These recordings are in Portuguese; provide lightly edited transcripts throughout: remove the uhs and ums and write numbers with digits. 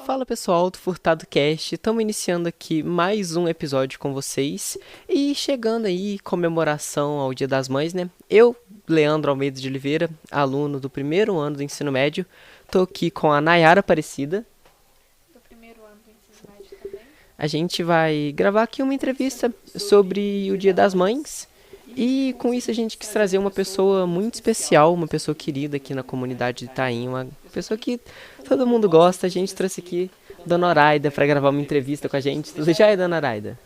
Fala pessoal do Furtado Cast, estamos iniciando aqui mais um episódio com vocês e chegando aí comemoração ao Dia das Mães, né? Eu, Leandro Almeida de Oliveira, aluno do primeiro ano do ensino médio, tô aqui com a Nayara Aparecida. Do primeiro ano do ensino médio também. A gente vai gravar aqui uma entrevista sobre o Dia das Mães e com isso a gente quis trazer uma pessoa muito especial, uma pessoa querida aqui na comunidade de Itaim, uma pessoa que todo mundo gosta. A gente trouxe aqui Dona Horaida para gravar uma entrevista com a gente. Tudo já é, Dona Horaida?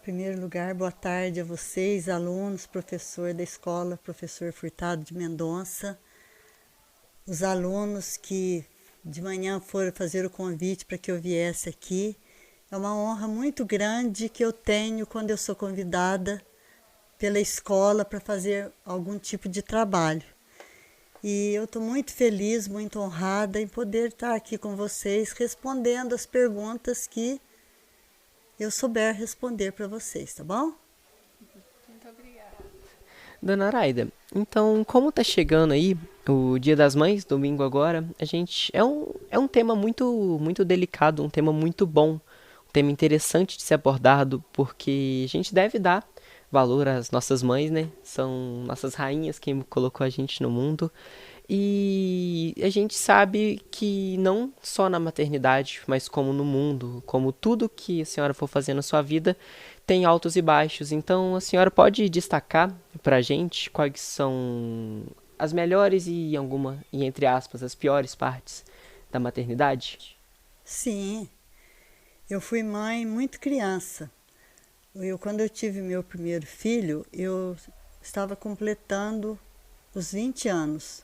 Em primeiro lugar, boa tarde a vocês, alunos, professor da escola, professor Furtado de Mendonça, os alunos que de manhã foram fazer o convite para que eu viesse aqui. É uma honra muito grande que eu tenho quando eu sou convidada pela escola para fazer algum tipo de trabalho. E eu estou muito feliz, muito honrada em poder estar aqui com vocês respondendo as perguntas que eu souber responder para vocês, tá bom? Muito obrigada. Dona Horaida, então como tá chegando aí o Dia das Mães, domingo agora, a gente é um tema muito delicado, um tema muito bom, um tema interessante de ser abordado, porque a gente deve dar valor às nossas mães, né? São nossas rainhas quem colocou a gente no mundo. E a gente sabe que não só na maternidade, mas como no mundo, como tudo que a senhora for fazer na sua vida, tem altos e baixos. Então a senhora pode destacar pra gente quais são as melhores e entre aspas, as piores partes da maternidade? Sim, eu fui mãe muito criança. Quando eu tive meu primeiro filho, eu estava completando os 20 anos.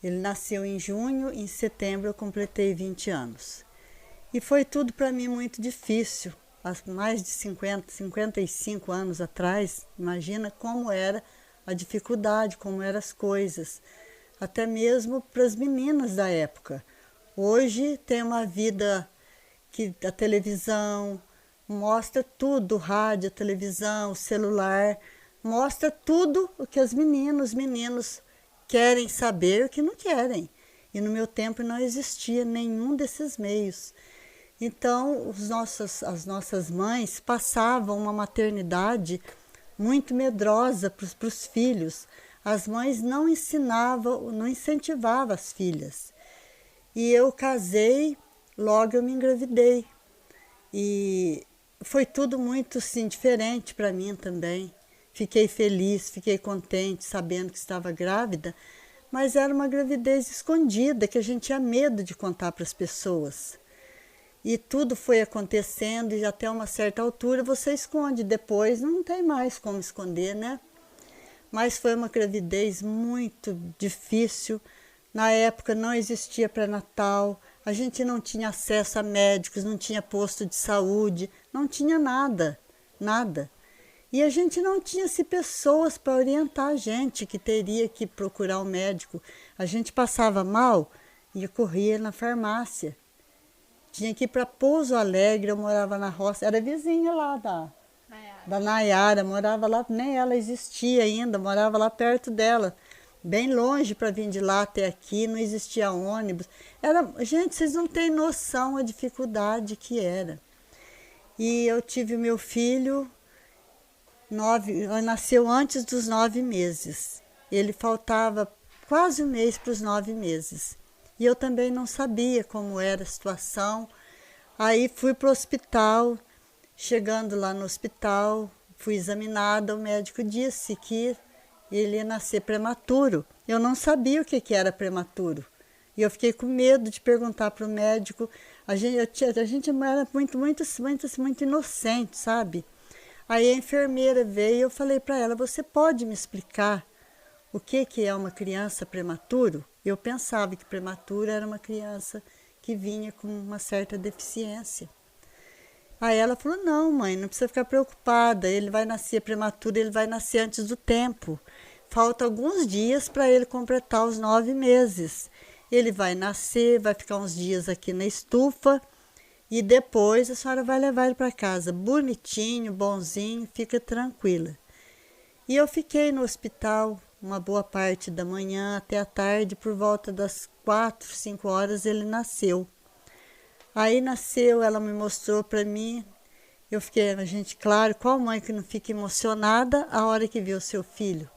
Ele nasceu em junho, em setembro eu completei 20 anos. E foi tudo para mim muito difícil. Há mais de 55 anos atrás, imagina como era a dificuldade, como eram as coisas. Até mesmo para as meninas da época. Hoje tem uma vida que a televisão mostra tudo, o rádio, a televisão, o celular, mostra tudo o que os meninos querem saber e o que não querem. E no meu tempo não existia nenhum desses meios. Então, as nossas mães passavam uma maternidade muito medrosa para os filhos. As mães não ensinavam, não incentivavam as filhas. E eu casei, logo eu me engravidei. E foi tudo muito assim, diferente para mim também. Fiquei feliz, fiquei contente sabendo que estava grávida, mas era uma gravidez escondida que a gente tinha medo de contar para as pessoas. E tudo foi acontecendo e até uma certa altura você esconde, depois não tem mais como esconder, né? Mas foi uma gravidez muito difícil. Na época não existia pré-natal, a gente não tinha acesso a médicos, não tinha posto de saúde, não tinha nada, nada. E a gente não tinha pessoas para orientar a gente que teria que procurar um médico. A gente passava mal e corria na farmácia. Tinha que ir para Pouso Alegre, eu morava na roça, era vizinha lá da Nayara, morava lá, nem ela existia ainda, morava lá perto dela, bem longe para vir de lá até aqui, não existia ônibus. Gente, vocês não têm noção a dificuldade que era. E eu tive meu filho, nasceu antes dos 9 meses. Ele faltava quase um mês para os 9 meses. E eu também não sabia como era a situação. Aí fui para o hospital. Chegando lá no hospital, fui examinada. O médico disse que ele ia nascer prematuro. Eu não sabia o que era prematuro. E eu fiquei com medo de perguntar para o médico. A gente era muito inocente, sabe? Aí a enfermeira veio e eu falei para ela, você pode me explicar o que é uma criança prematuro? Eu pensava que prematuro era uma criança que vinha com uma certa deficiência. Aí ela falou, não mãe, não precisa ficar preocupada, ele vai nascer prematuro, ele vai nascer antes do tempo. Falta alguns dias para ele completar os 9 meses. Ele vai nascer, vai ficar uns dias aqui na estufa e depois a senhora vai levar ele para casa bonitinho, bonzinho, fica tranquila. E eu fiquei no hospital uma boa parte da manhã até a tarde, por volta das 4, 5 horas ele nasceu. Aí nasceu, ela me mostrou para mim. Eu fiquei, a gente, claro, qual mãe que não fica emocionada a hora que vê o seu filho?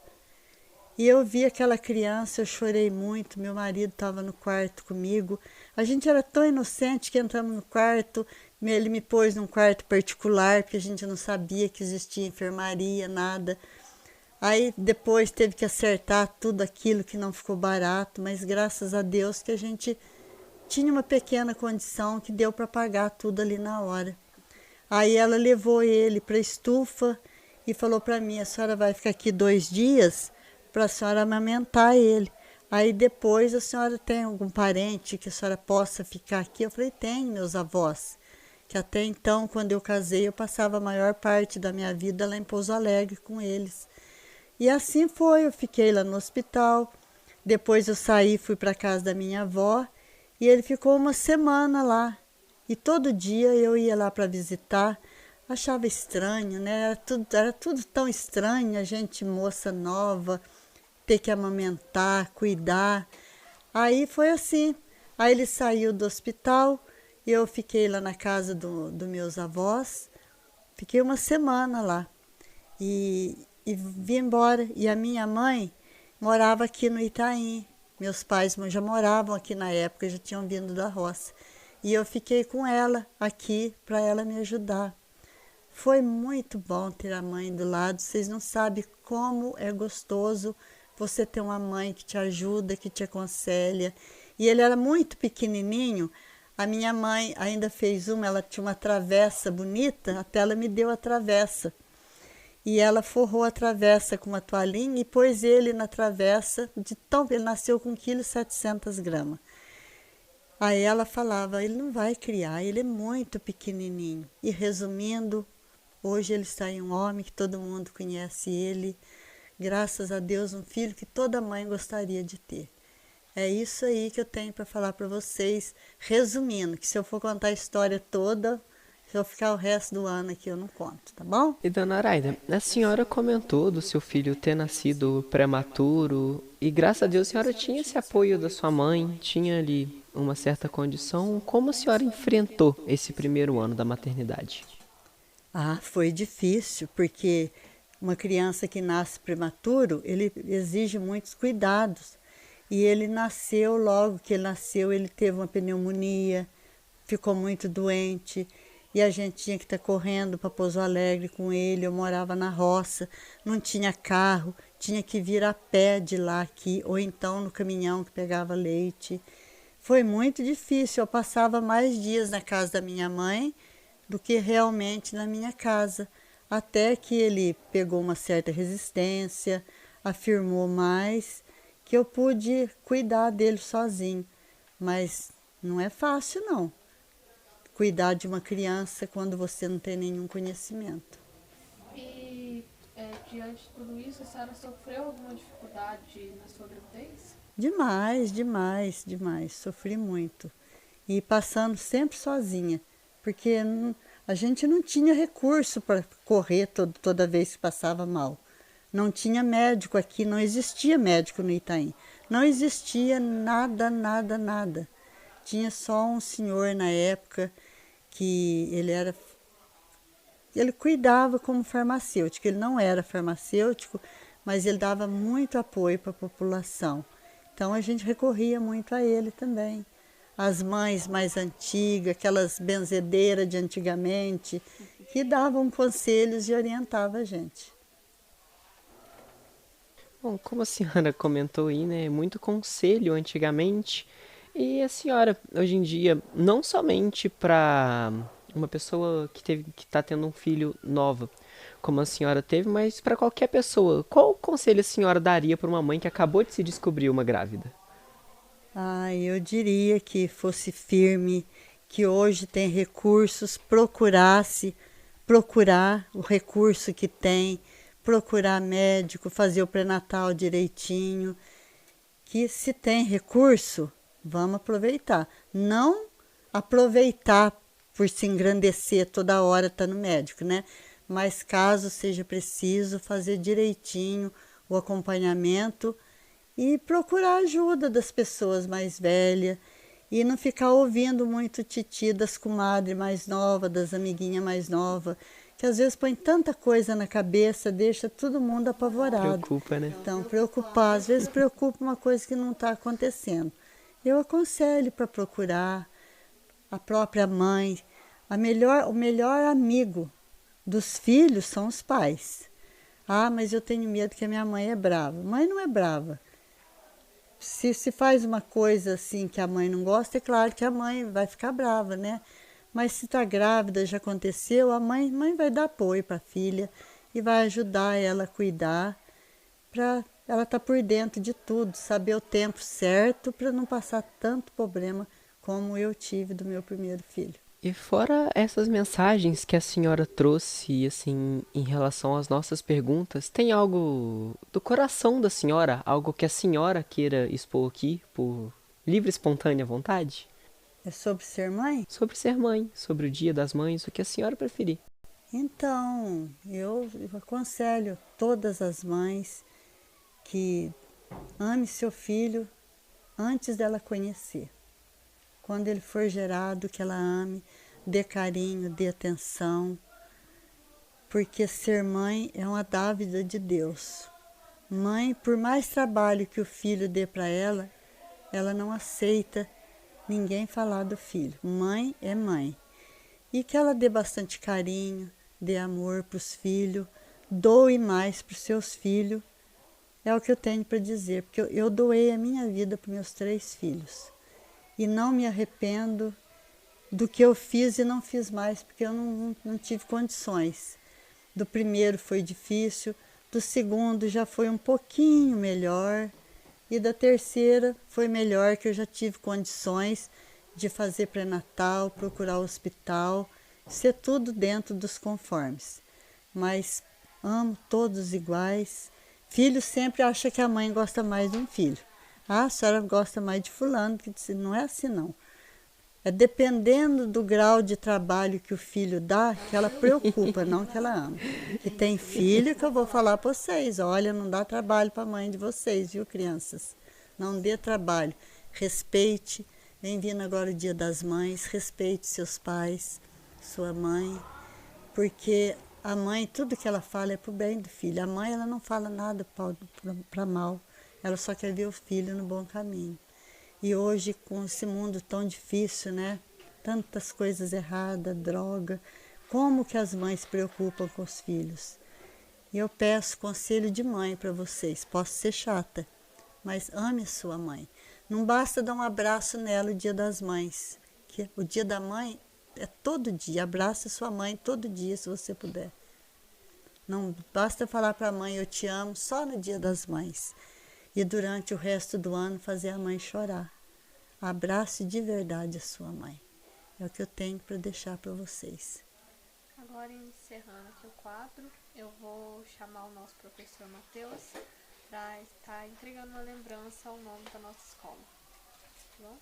E eu vi aquela criança, eu chorei muito, meu marido estava no quarto comigo. A gente era tão inocente que entramos no quarto, ele me pôs num quarto particular, porque a gente não sabia que existia enfermaria, nada. Aí depois teve que acertar tudo aquilo que não ficou barato, mas graças a Deus que a gente tinha uma pequena condição que deu para pagar tudo ali na hora. Aí ela levou ele para a estufa e falou para mim, a senhora vai ficar aqui 2 dias para a senhora amamentar ele. Aí depois a senhora tem algum parente que a senhora possa ficar aqui? Eu falei, tem, meus avós. Que até então, quando eu casei, eu passava a maior parte da minha vida lá em Pouso Alegre com eles. E assim foi, eu fiquei lá no hospital. Depois eu saí, fui para a casa da minha avó e ele ficou uma semana lá. E todo dia eu ia lá para visitar, achava estranho, né? Era tudo tão estranho, a gente, moça nova, ter que amamentar, cuidar. Aí foi assim. Aí ele saiu do hospital, eu fiquei lá na casa dos meus avós, fiquei uma semana lá e vim embora. E a minha mãe morava aqui no Itaim. Meus pais já moravam aqui na época, já tinham vindo da roça. E eu fiquei com ela aqui para ela me ajudar. Foi muito bom ter a mãe do lado. Vocês não sabem como é gostoso você ter uma mãe que te ajuda, que te aconselha. E ele era muito pequenininho. A minha mãe ainda fez ela tinha uma travessa bonita, até ela me deu a travessa. E ela forrou a travessa com uma toalhinha e pôs ele na travessa, ele nasceu com 1,7 kg. Aí ela falava, ele não vai criar, ele é muito pequenininho. E resumindo, hoje ele está em um homem que todo mundo conhece ele. Graças a Deus, um filho que toda mãe gostaria de ter. É isso aí que eu tenho para falar para vocês, resumindo, que se eu for contar a história toda, se eu ficar o resto do ano aqui eu não conto, tá bom? E dona Araida, a senhora comentou do seu filho ter nascido prematuro e graças a Deus a senhora tinha esse apoio da sua mãe, tinha ali uma certa condição. Como a senhora enfrentou esse primeiro ano da maternidade? Ah, foi difícil, porque uma criança que nasce prematuro, ele exige muitos cuidados. E ele nasceu, logo que ele nasceu, ele teve uma pneumonia, ficou muito doente. E a gente tinha que estar correndo para Pouso Alegre com ele. Eu morava na roça, não tinha carro, tinha que vir a pé de lá aqui, ou então no caminhão que pegava leite. Foi muito difícil, eu passava mais dias na casa da minha mãe do que realmente na minha casa. Até que ele pegou uma certa resistência, afirmou mais, que eu pude cuidar dele sozinho. Mas não é fácil, não. Cuidar de uma criança quando você não tem nenhum conhecimento. E diante de tudo isso, a senhora sofreu alguma dificuldade na sua gravidez? Demais, demais, demais. Sofri muito. E passando sempre sozinha, porque a gente não tinha recurso para correr toda vez que passava mal. Não tinha médico aqui, não existia médico no Itaim. Não existia nada, nada, nada. Tinha só um senhor na época que ele cuidava como farmacêutico. Ele não era farmacêutico, mas ele dava muito apoio para a população. Então a gente recorria muito a ele também. As mães mais antigas, aquelas benzedeiras de antigamente, que davam conselhos e orientavam a gente. Bom, como a senhora comentou aí, né, muito conselho antigamente, e a senhora, hoje em dia, não somente para uma pessoa que está tendo um filho nova, como a senhora teve, mas para qualquer pessoa, qual conselho a senhora daria para uma mãe que acabou de se descobrir uma grávida? Eu diria que fosse firme, que hoje tem recursos, procurar o recurso que tem, procurar médico, fazer o pré-natal direitinho, que se tem recurso, vamos aproveitar. Não aproveitar por se engrandecer toda hora tá no médico, né? Mas caso seja preciso, fazer direitinho o acompanhamento e procurar ajuda das pessoas mais velhas E não ficar ouvindo muito titi das comadres mais novas, das amiguinhas mais novas, que às vezes põe tanta coisa na cabeça, deixa todo mundo apavorado. Preocupa, né? Então, preocupar, às vezes preocupa uma coisa que não está acontecendo. Eu aconselho para procurar a própria mãe. O melhor amigo dos filhos são os pais. Ah, mas eu tenho medo que a minha mãe é brava. Mãe não é brava. Se faz uma coisa assim que a mãe não gosta, é claro que a mãe vai ficar brava, né? Mas se está grávida, já aconteceu, a mãe vai dar apoio para a filha e vai ajudar ela a cuidar, para ela estar por dentro de tudo, saber o tempo certo para não passar tanto problema como eu tive do meu primeiro filho. E fora essas mensagens que a senhora trouxe, assim, em relação às nossas perguntas, tem algo do coração da senhora, algo que a senhora queira expor aqui, por livre e espontânea vontade? É sobre ser mãe? Sobre ser mãe, sobre o Dia das Mães, o que a senhora preferir. Então, eu aconselho todas as mães que ame seu filho antes dela conhecer. Quando ele for gerado, que ela ame, dê carinho, dê atenção, porque ser mãe é uma dávida de Deus. Mãe, por mais trabalho que o filho dê para ela não aceita ninguém falar do filho. Mãe é mãe. E que ela dê bastante carinho, dê amor para os filhos, doe mais para os seus filhos. É o que eu tenho para dizer, porque eu doei a minha vida para meus 3 filhos. E não me arrependo do que eu fiz e não fiz mais, porque eu não tive condições. Do primeiro foi difícil, do segundo já foi um pouquinho melhor, e da terceira foi melhor, que eu já tive condições de fazer pré-natal, procurar o hospital, ser tudo dentro dos conformes. Mas amo todos iguais. Filho sempre acha que a mãe gosta mais de um filho. Ah, a senhora gosta mais de fulano, que não é assim não. É dependendo do grau de trabalho que o filho dá, que ela preocupa, não que ela ama. E tem filho que eu vou falar para vocês, olha, não dá trabalho para a mãe de vocês, viu, crianças? Não dê trabalho. Respeite, vem vindo agora o Dia das Mães, respeite seus pais, sua mãe, porque a mãe, tudo que ela fala é para o bem do filho. A mãe, ela não fala nada para mal. Ela só quer ver o filho no bom caminho. E hoje, com esse mundo tão difícil, né? Tantas coisas erradas, droga. Como que as mães se preocupam com os filhos? E eu peço conselho de mãe para vocês. Posso ser chata, mas ame a sua mãe. Não basta dar um abraço nela o Dia das Mães. Que o Dia da Mãe é todo dia. Abraça sua mãe todo dia, se você puder. Não basta falar para a mãe, eu te amo, só no Dia das Mães. E durante o resto do ano fazer a mãe chorar. Abrace de verdade a sua mãe. É o que eu tenho para deixar para vocês. Agora, encerrando aqui o quadro, eu vou chamar o nosso professor Matheus para estar entregando uma lembrança ao nome da nossa escola. Tá bom?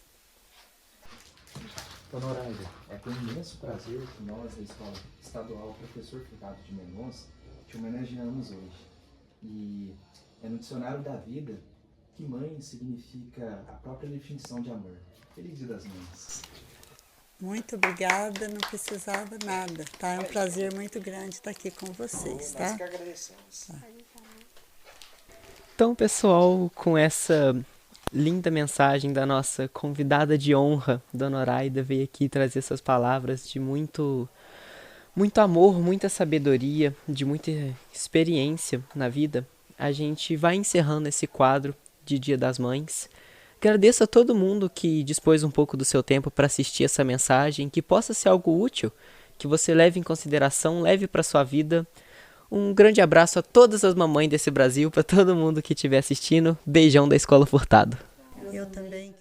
Dona Horaida, é com imenso prazer que nós, da Escola Estadual Professor Furtado de Mendonça, te homenageamos hoje. E é no Dicionário da Vida que mãe significa a própria definição de amor. Feliz Dia das Mães. Muito obrigada, não precisava nada, tá? É um prazer muito grande estar aqui com vocês, tá? Nós que agradecemos. Tá. Então, pessoal, com essa linda mensagem da nossa convidada de honra, Dona Horaida, veio aqui trazer essas palavras de muito amor, muita sabedoria, de muita experiência na vida. A gente vai encerrando esse quadro de Dia das Mães. Agradeço a todo mundo que dispôs um pouco do seu tempo para assistir essa mensagem, que possa ser algo útil, que você leve em consideração, leve para sua vida. Um grande abraço a todas as mamães desse Brasil, para todo mundo que estiver assistindo. Beijão da Escola Furtado. Eu também.